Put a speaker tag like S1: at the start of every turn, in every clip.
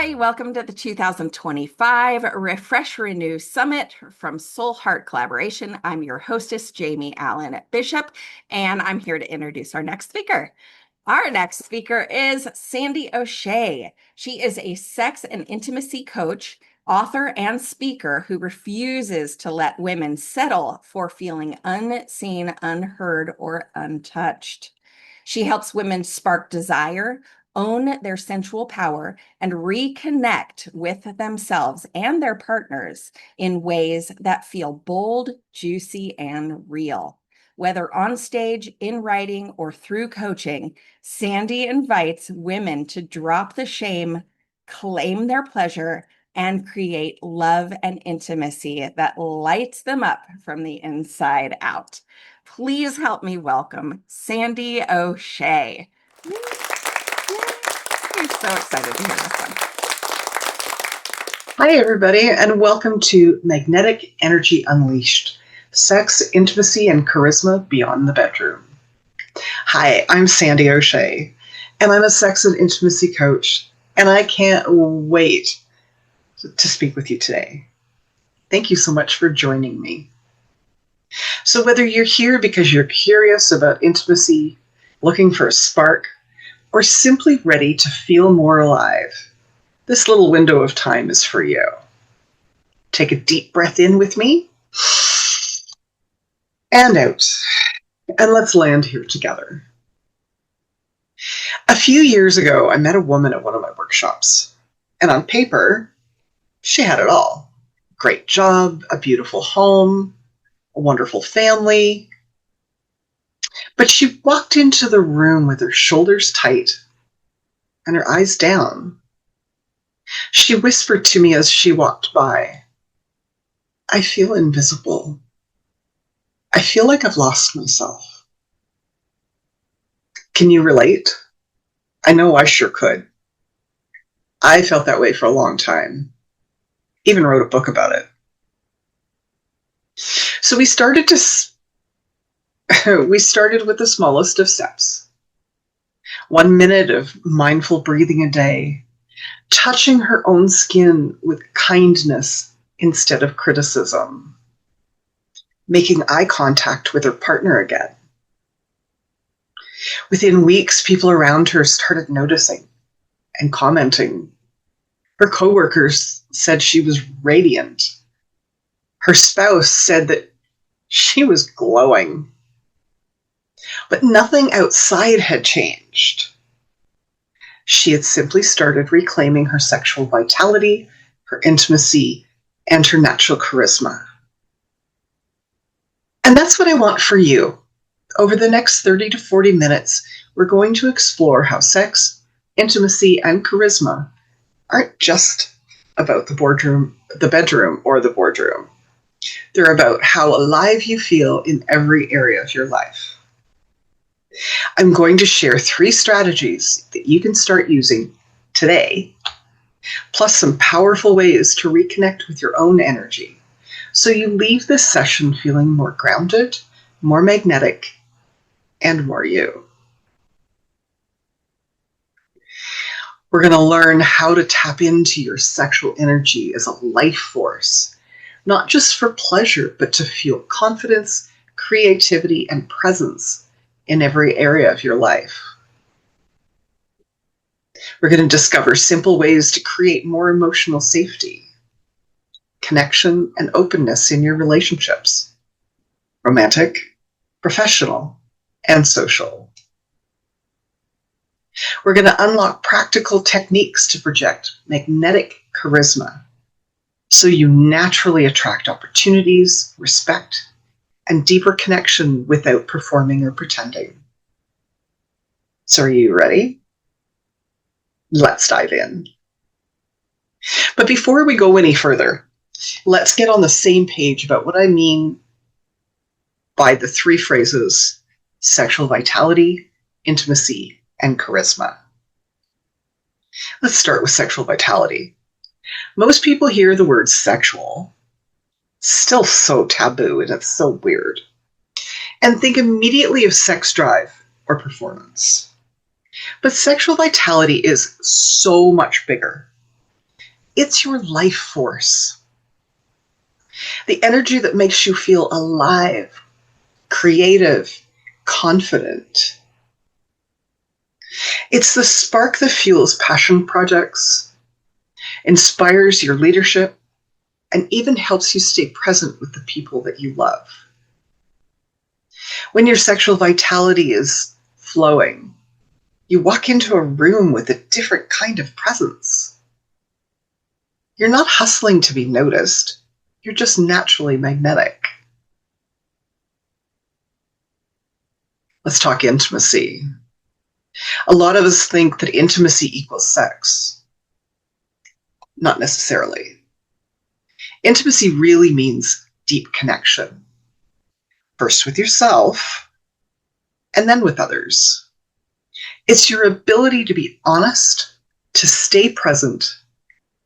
S1: Hi, welcome to the 2025 Refresh Renew Summit from Soul Heart Collaboration. I'm your hostess, Jamie Allen Bishop, and I'm here to introduce our next speaker. Our next speaker is Sandy O'Shea. She is a sex and intimacy coach, author, and speaker who refuses to let women settle for feeling unseen, unheard, or untouched. She helps women spark desire, own their sensual power, and reconnect with themselves and their partners in ways that feel bold, juicy, and real. Whether on stage, in writing, or through coaching, Sandy invites women to drop the shame, claim their pleasure, and create love and intimacy that lights them up from the inside out. Please help me welcome Sandy O'Shea. Yay. I'm so excited to hear this one.
S2: Hi, everybody, and welcome to Magnetic Energy Unleashed, Sex, Intimacy, and Charisma Beyond the Bedroom. Hi, I'm Sandy O'Shea, and I'm a sex and intimacy coach, and I can't wait to speak with you today. Thank you so much for joining me. So whether you're here because you're curious about intimacy, looking for a spark, or simply ready to feel more alive, this little window of time is for you. Take a deep breath in with me and out, and let's land here together. A few years ago, I met a woman at one of my workshops, and on paper, she had it all. Great job, a beautiful home, a wonderful family. But she walked into the room with her shoulders tight and her eyes down. She whispered to me as she walked by, "I feel invisible. I feel like I've lost myself." Can you relate? I know I sure could. I felt that way for a long time. Even wrote a book about it. So we started with the smallest of steps. 1 minute of mindful breathing a day, touching her own skin with kindness instead of criticism, making eye contact with her partner again. Within weeks, people around her started noticing and commenting. Her coworkers said she was radiant. Her spouse said that she was glowing. But nothing outside had changed. She had simply started reclaiming her sexual vitality, her intimacy, and her natural charisma. And that's what I want for you. Over the next 30 to 40 minutes, we're going to explore how sex, intimacy, and charisma aren't just about the bedroom, or the boardroom. They're about how alive you feel in every area of your life. I'm going to share 3 strategies that you can start using today, plus some powerful ways to reconnect with your own energy, so you leave this session feeling more grounded, more magnetic, and more you. We're going to learn how to tap into your sexual energy as a life force, not just for pleasure, but to feel confidence, creativity, and presence in every area of your life. We're going to discover simple ways to create more emotional safety, connection, and openness in your relationships, romantic, professional, and social. We're going to unlock practical techniques to project magnetic charisma, so you naturally attract opportunities, respect, and deeper connection without performing or pretending. So are you ready? Let's dive in. But before we go any further, let's get on the same page about what I mean by the 3 phrases: sexual vitality, intimacy, and charisma. Let's start with sexual vitality. Most people hear the word sexual, still so taboo, and it's so weird, and think immediately of sex drive or performance. But sexual vitality is so much bigger. It's your life force. The energy that makes you feel alive, creative, confident. It's the spark that fuels passion projects, inspires your leadership, and even helps you stay present with the people that you love. When your sexual vitality is flowing, you walk into a room with a different kind of presence. You're not hustling to be noticed. You're just naturally magnetic. Let's talk intimacy. A lot of us think that intimacy equals sex. Not necessarily. Intimacy really means deep connection. First with yourself, and then with others. It's your ability to be honest, to stay present,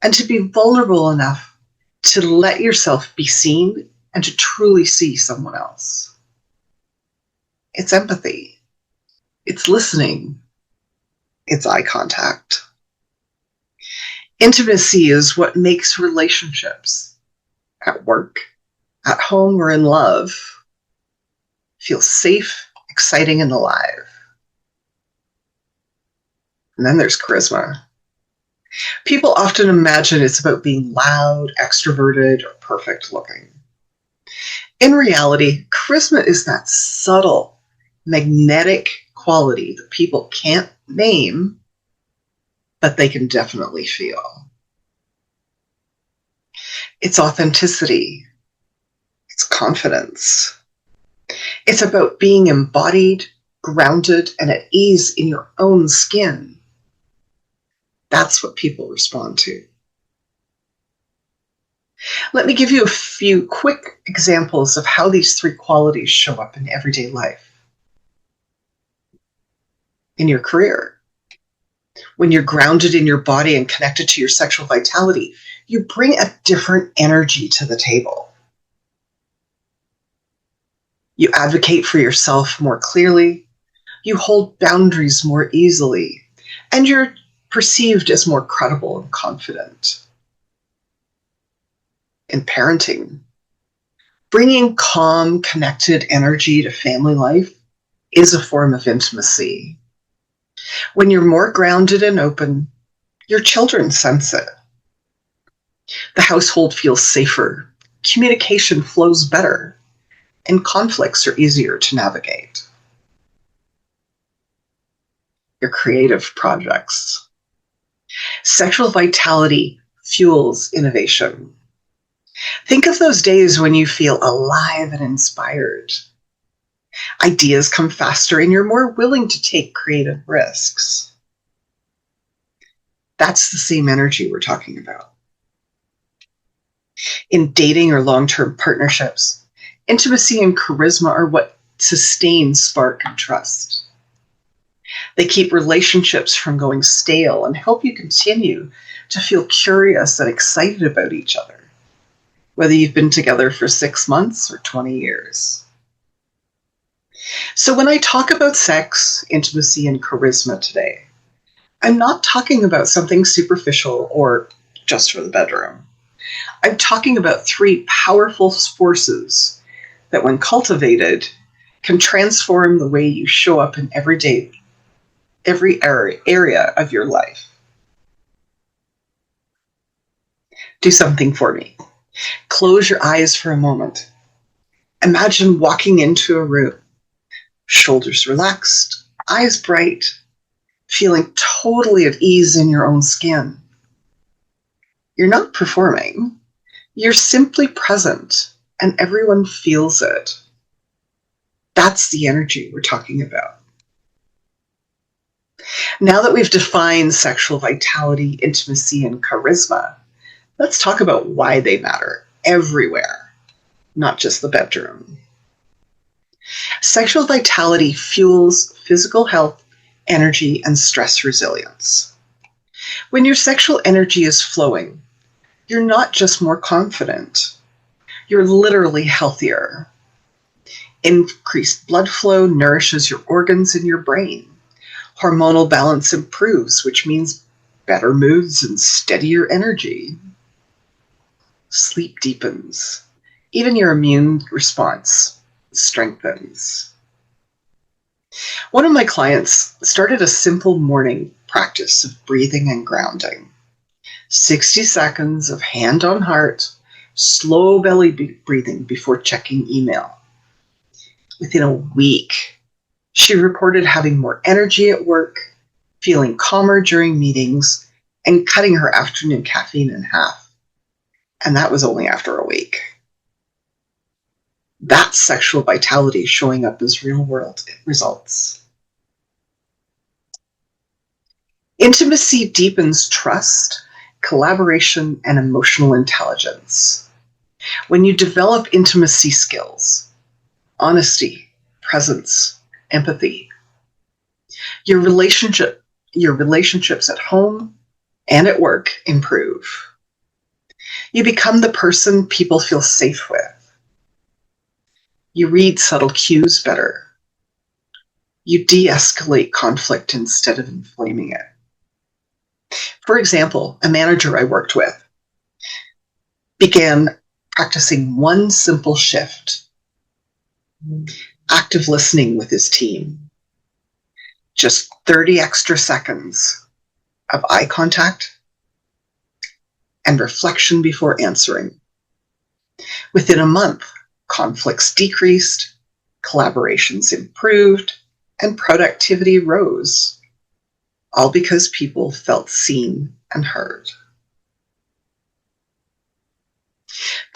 S2: and to be vulnerable enough to let yourself be seen and to truly see someone else. It's empathy. It's listening. It's eye contact. Intimacy is what makes relationships at work, at home, or in love feel safe, exciting, and alive. And then there's charisma. People often imagine it's about being loud, extroverted, or perfect looking. In reality, charisma is that subtle, magnetic quality that people can't name, but they can definitely feel. It's authenticity. It's confidence. It's about being embodied, grounded, and at ease in your own skin. That's what people respond to. Let me give you a few quick examples of how these three qualities show up in everyday life. In your career, when you're grounded in your body and connected to your sexual vitality, you bring a different energy to the table. You advocate for yourself more clearly, you hold boundaries more easily, and you're perceived as more credible and confident. In parenting, bringing calm, connected energy to family life is a form of intimacy. When you're more grounded and open, your children sense it. The household feels safer, communication flows better, and conflicts are easier to navigate. Your creative projects. Sexual vitality fuels innovation. Think of those days when you feel alive and inspired. Ideas come faster and you're more willing to take creative risks. That's the same energy we're talking about. In dating or long-term partnerships, intimacy and charisma are what sustain spark and trust. They keep relationships from going stale and help you continue to feel curious and excited about each other, whether you've been together for 6 months or 20 years. So when I talk about sex, intimacy, and charisma today, I'm not talking about something superficial or just for the bedroom. I'm talking about three powerful forces that, when cultivated, can transform the way you show up in every area of your life. Do something for me. Close your eyes for a moment. Imagine walking into a room, shoulders relaxed, eyes bright, feeling totally at ease in your own skin. You're not performing. You're simply present, and everyone feels it. That's the energy we're talking about. Now that we've defined sexual vitality, intimacy, and charisma, let's talk about why they matter everywhere, not just the bedroom. Sexual vitality fuels physical health, energy, and stress resilience. When your sexual energy is flowing, you're not just more confident, you're literally healthier. Increased blood flow nourishes your organs and your brain. Hormonal balance improves, which means better moods and steadier energy. Sleep deepens. Even your immune response strengthens. One of my clients started a simple morning practice of breathing and grounding. 60 seconds of hand on heart, slow belly breathing before checking email. Within a week, she reported having more energy at work, feeling calmer during meetings, and cutting her afternoon caffeine in half. And that was only after a week. That's sexual vitality showing up as real-world results. Intimacy deepens trust, collaboration, and emotional intelligence. When you develop intimacy skills, honesty, presence, empathy, your relationships at home and at work improve. You become the person people feel safe with. You read subtle cues better. You de-escalate conflict instead of inflaming it. For example, a manager I worked with began practicing one simple shift: active listening with his team. Just 30 extra seconds of eye contact and reflection before answering. Within a month, conflicts decreased, collaborations improved, and productivity rose, all because people felt seen and heard.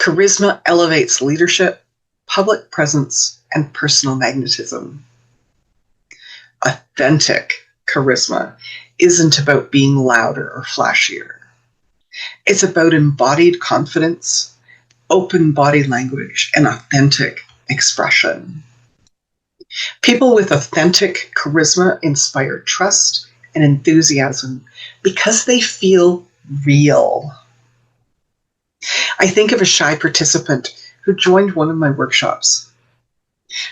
S2: Charisma elevates leadership, public presence, and personal magnetism. Authentic charisma isn't about being louder or flashier. It's about embodied confidence, open body language, and authentic expression. People with authentic charisma inspire trust and enthusiasm because they feel real. I think of a shy participant who joined one of my workshops.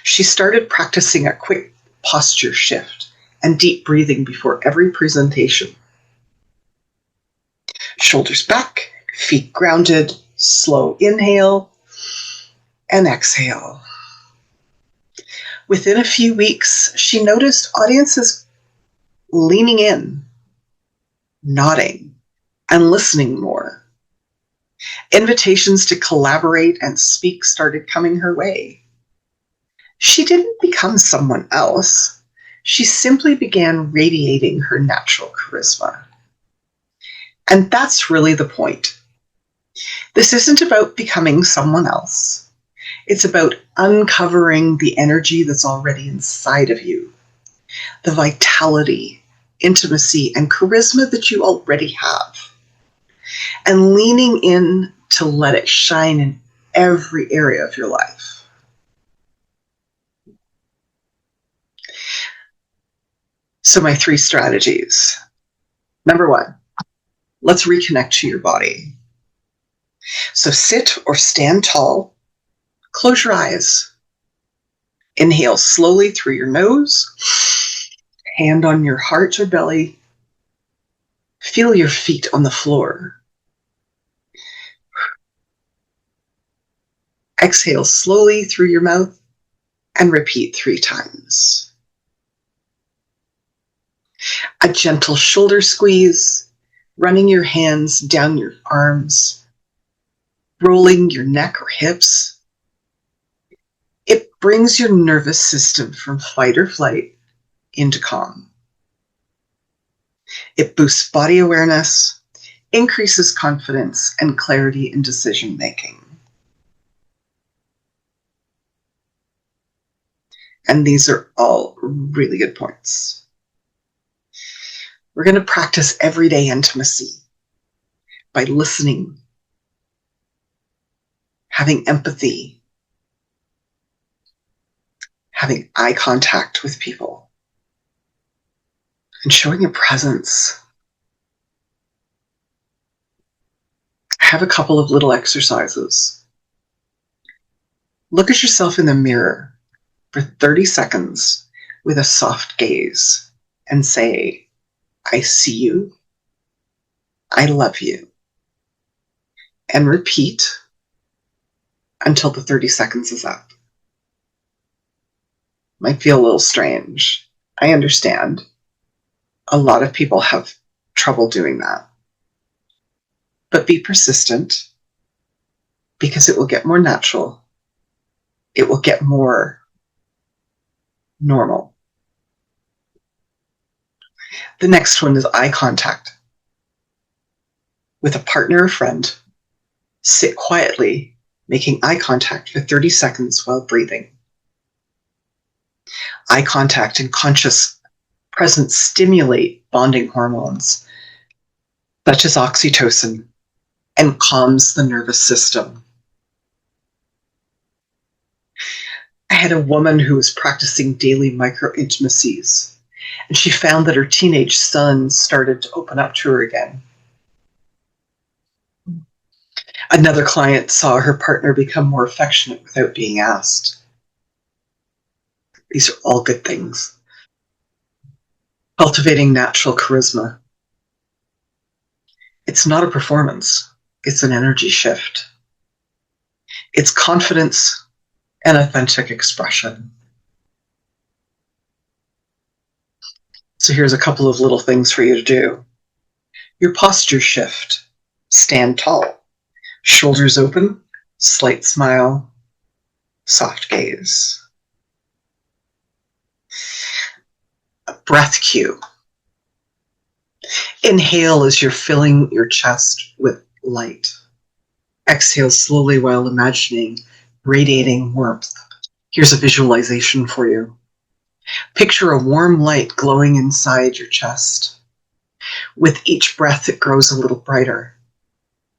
S2: She started practicing a quick posture shift and deep breathing before every presentation. Shoulders back, feet grounded, slow inhale and exhale. Within a few weeks, she noticed audiences leaning in, nodding, and listening more. Invitations to collaborate and speak started coming her way. She didn't become someone else. She simply began radiating her natural charisma. And that's really the point. This isn't about becoming someone else. It's about uncovering the energy that's already inside of you, the vitality, intimacy, and charisma that you already have, and leaning in to let it shine in every area of your life. So my 3 strategies. Number 1, let's reconnect to your body. So sit or stand tall, close your eyes, inhale slowly through your nose, hand on your heart or belly, feel your feet on the floor. Exhale slowly through your mouth and repeat 3 times. A gentle shoulder squeeze, running your hands down your arms, rolling your neck or hips. It brings your nervous system from fight or flight into calm. It boosts body awareness, increases confidence and clarity in decision making. And these are all really good points. We're going to practice everyday intimacy by listening, having empathy, having eye contact with people, and showing your presence. Have a couple of little exercises. Look at yourself in the mirror for 30 seconds with a soft gaze and say, I see you, I love you. And repeat until the 30 seconds is up. Might feel a little strange. I understand. A lot of people have trouble doing that. But be persistent because it will get more natural. It will get more normal. The next one is eye contact. With a partner or friend, sit quietly, making eye contact for 30 seconds while breathing. Eye contact and conscious presence stimulate bonding hormones such as oxytocin and calms the nervous system. I had a woman who was practicing daily micro-intimacies, and she found that her teenage son started to open up to her again. Another client saw her partner become more affectionate without being asked. These are all good things. Cultivating natural charisma. It's not a performance. It's an energy shift. It's confidence and authentic expression. So here's a couple of little things for you to do. Your posture shift. Stand tall. Shoulders open. Slight smile. Soft gaze. A breath cue. Inhale as you're filling your chest with light. Exhale slowly while imagining radiating warmth. Here's a visualization for you. Picture a warm light glowing inside your chest. With each breath, it grows a little brighter,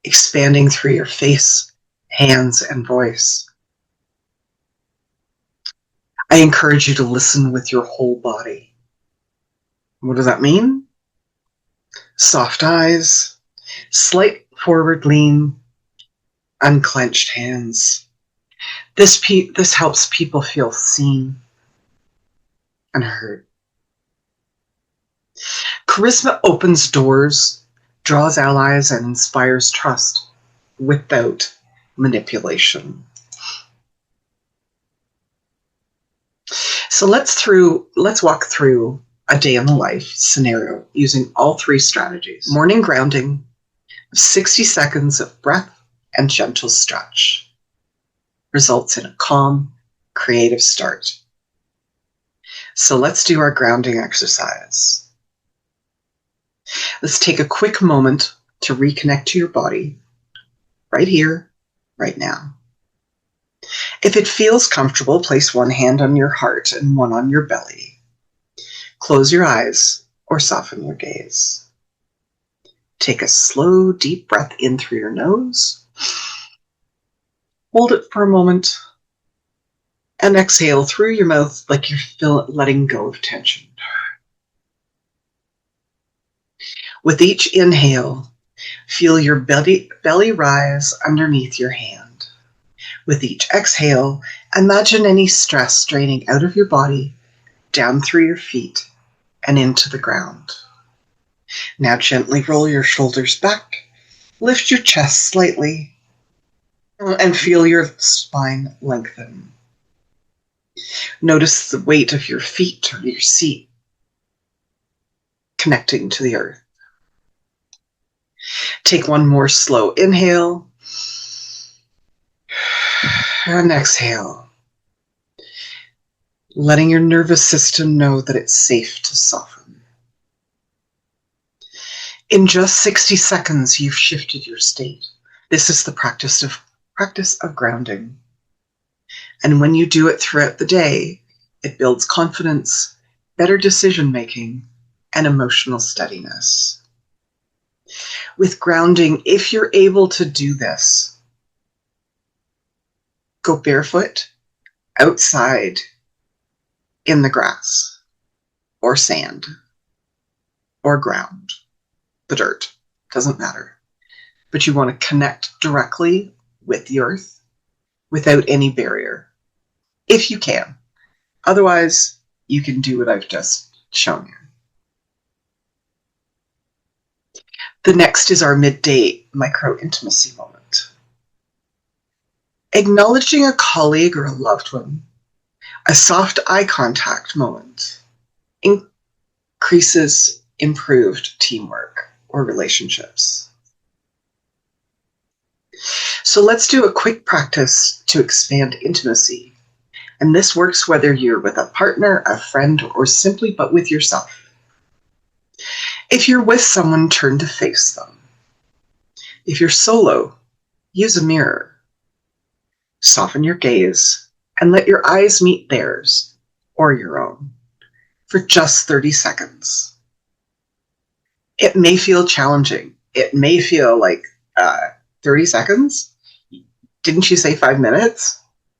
S2: expanding through your face, hands, and voice. I encourage you to listen with your whole body. What does that mean? Soft eyes, slight forward lean, unclenched hands. This helps people feel seen and heard. Charisma opens doors, draws allies, and inspires trust without manipulation. So let's walk through a day in the life scenario using all three strategies. Morning grounding, 60 seconds of breath and gentle stretch results in a calm, creative start. So let's do our grounding exercise. Let's take a quick moment to reconnect to your body right here, right now. If it feels comfortable, place one hand on your heart and one on your belly. Close your eyes or soften your gaze. Take a slow, deep breath in through your nose. Hold it for a moment and exhale through your mouth like you're letting go of tension. With each inhale, feel your belly rise underneath your hand. With each exhale, imagine any stress draining out of your body, down through your feet, and into the ground. Now gently roll your shoulders back, lift your chest slightly, and feel your spine lengthen. Notice the weight of your feet or your seat connecting to the earth. Take one more slow inhale and exhale, letting your nervous system know that it's safe to soften. In just 60 seconds, you've shifted your state. This is the practice of grounding. And when you do it throughout the day, it builds confidence, better decision-making, and emotional steadiness. With grounding, if you're able to do this, go barefoot outside in the grass or sand or ground, the dirt, doesn't matter. But you want to connect directly with the earth without any barrier, if you can. Otherwise, you can do what I've just shown you. The next is our midday micro-intimacy moment. Acknowledging a colleague or a loved one, a soft eye contact moment increases improved teamwork or relationships. So let's do a quick practice to expand intimacy. And this works whether you're with a partner, a friend, or simply but with yourself. If you're with someone, turn to face them. If you're solo, use a mirror. Soften your gaze and let your eyes meet theirs or your own for just 30 seconds. It may feel challenging. It may feel like 30 seconds? Didn't you say 5 minutes?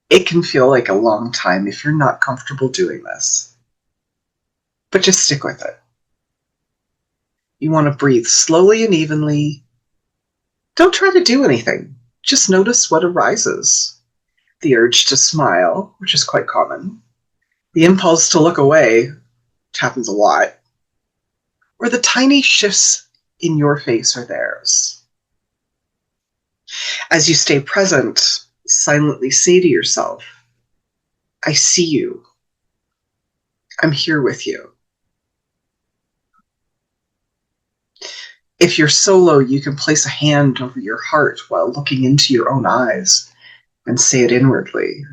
S2: It can feel like a long time if you're not comfortable doing this. But just stick with it. You want to breathe slowly and evenly. Don't try to do anything. Just notice what arises. The urge to smile, which is quite common. The impulse to look away, which happens a lot. Or the tiny shifts in your face or theirs. As you stay present, silently say to yourself, I see you. I'm here with you. If you're solo, you can place a hand over your heart while looking into your own eyes and say it inwardly.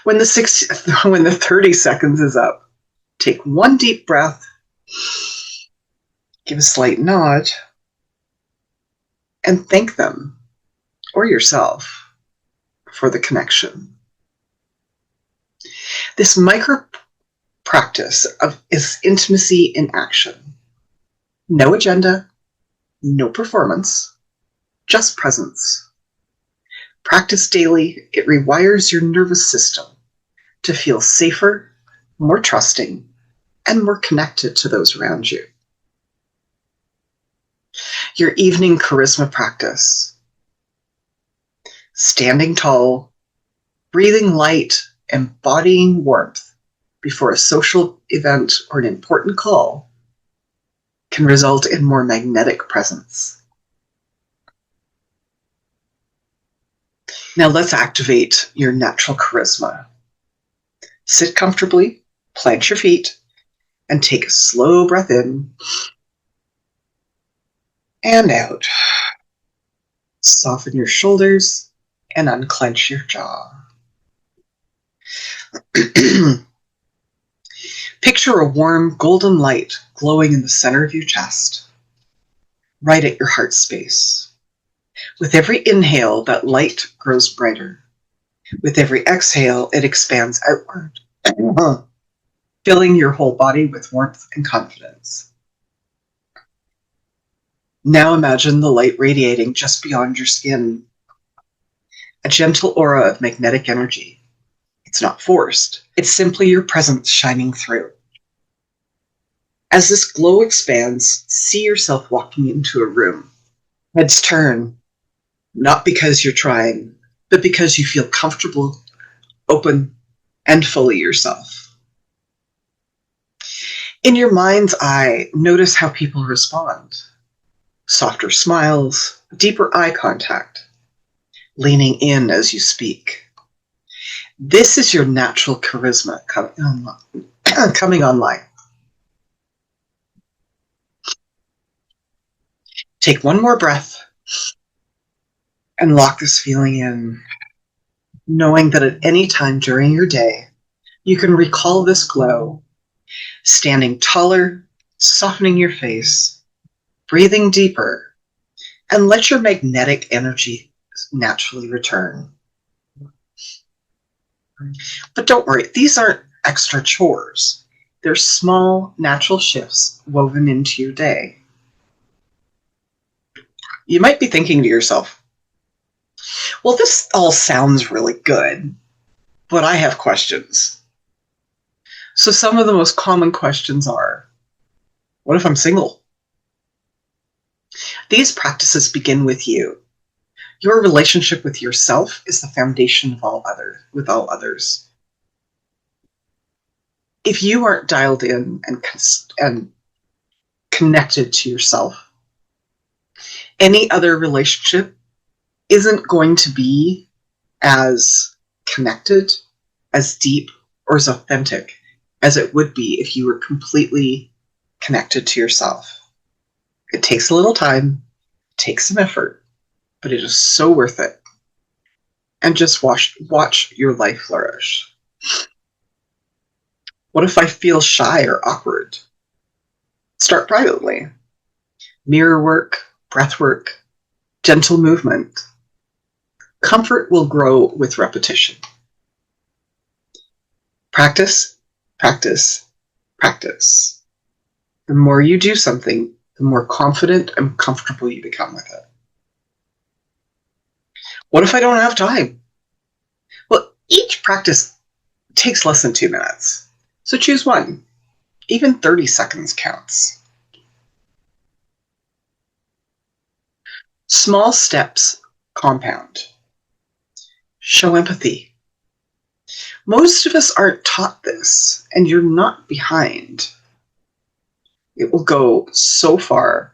S2: When the 30 seconds is up, take one deep breath, give a slight nod, and thank them or yourself for the connection. This micro practice is intimacy in action. No agenda, no performance, just presence. Practice daily. It rewires your nervous system to feel safer, more trusting, and more connected to those around you. Your evening charisma practice. Standing tall, breathing light, embodying warmth before a social event or an important call can result in more magnetic presence. Now let's activate your natural charisma. Sit comfortably, plant your feet, and take a slow breath in and out. Soften your shoulders and unclench your jaw. Picture a warm golden light glowing in the center of your chest, right at your heart space. With every inhale, that light grows brighter. With every exhale, it expands outward, filling your whole body with warmth and confidence. Now imagine the light radiating just beyond your skin, a gentle aura of magnetic energy. It's not forced. It's simply your presence shining through. As this glow expands, see yourself walking into a room. Heads turn, not because you're trying, but because you feel comfortable, open, and fully yourself. In your mind's eye, notice how people respond. Softer smiles, deeper eye contact, leaning in as you speak. This is your natural charisma coming online. Take one more breath and lock this feeling in, knowing that at any time during your day, you can recall this glow, standing taller, softening your face, breathing deeper, and let your magnetic energy naturally return. But don't worry, these aren't extra chores. They're small, natural shifts woven into your day. You might be thinking to yourself, well, this all sounds really good, but I have questions. So some of the most common questions are, what if I'm single? These practices begin with you. Your relationship with yourself is the foundation of all others. If you aren't dialed in and connected to yourself. Any other relationship isn't going to be as connected, as deep, or as authentic as it would be if you were completely connected to yourself. It takes a little time, takes some effort, but it is so worth it. And just watch your life flourish. What if I feel shy or awkward? Start privately. Mirror work, breath work, gentle movement. Comfort will grow with repetition. Practice, practice, practice. The more you do something, the more confident and comfortable you become with it. What if I don't have time? Well, each practice takes less than 2 minutes. So choose one. Even 30 seconds counts. Small steps compound. Show empathy. Most of us aren't taught this, and you're not behind. It will go so far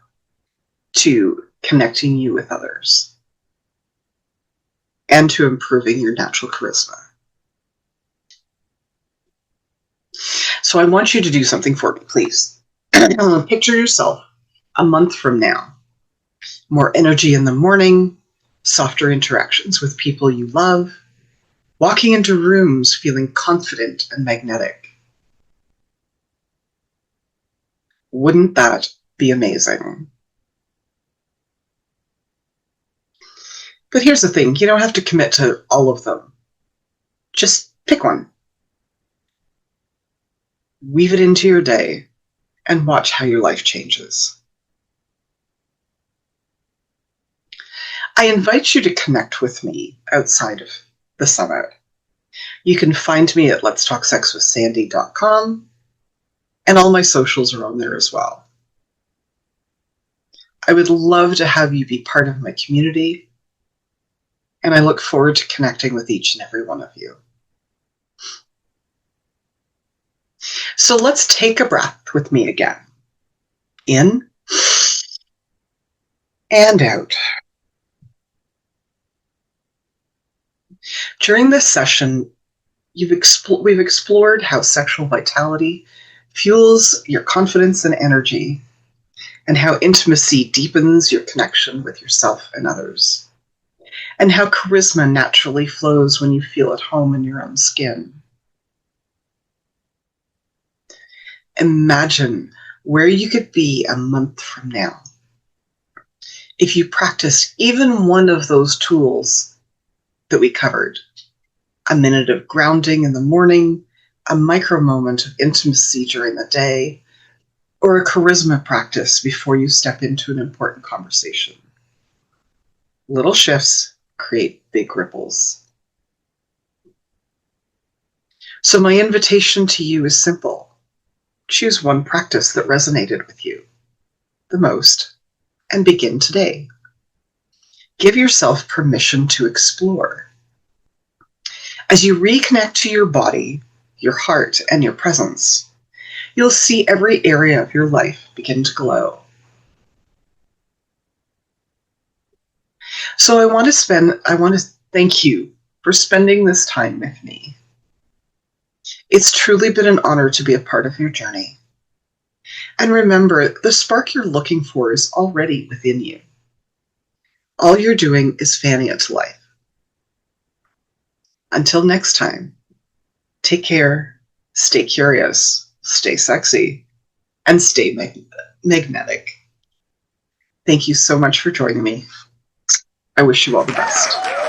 S2: to connecting you with others and to improving your natural charisma. So I want you to do something for me, please. Picture yourself a month from now. More energy in the morning, softer interactions with people you love, walking into rooms feeling confident and magnetic. Wouldn't that be amazing? But here's the thing, you don't have to commit to all of them. Just pick one. Weave it into your day and watch how your life changes. I invite you to connect with me outside of the summit. You can find me at letstalksexwithsandy.com, and all my socials are on there as well. I would love to have you be part of my community, and I look forward to connecting with each and every one of you. So let's take a breath with me again. In and out. During this session, we've explored how sexual vitality fuels your confidence and energy, and how intimacy deepens your connection with yourself and others, and how charisma naturally flows when you feel at home in your own skin. Imagine where you could be a month from now if you practiced even one of those tools that we covered. A minute of grounding in the morning, a micro moment of intimacy during the day, or a charisma practice before you step into an important conversation. Little shifts create big ripples. So my invitation to you is simple. Choose one practice that resonated with you the most and begin today. Give yourself permission to explore. As you reconnect to your body, your heart, and your presence, you'll see every area of your life begin to glow. So I want to thank you for spending this time with me. It's truly been an honor to be a part of your journey. And remember, the spark you're looking for is already within you. All you're doing is fanning it to life. Until next time, take care, stay curious, stay sexy, and stay magnetic. Thank you so much for joining me. I wish you all the best.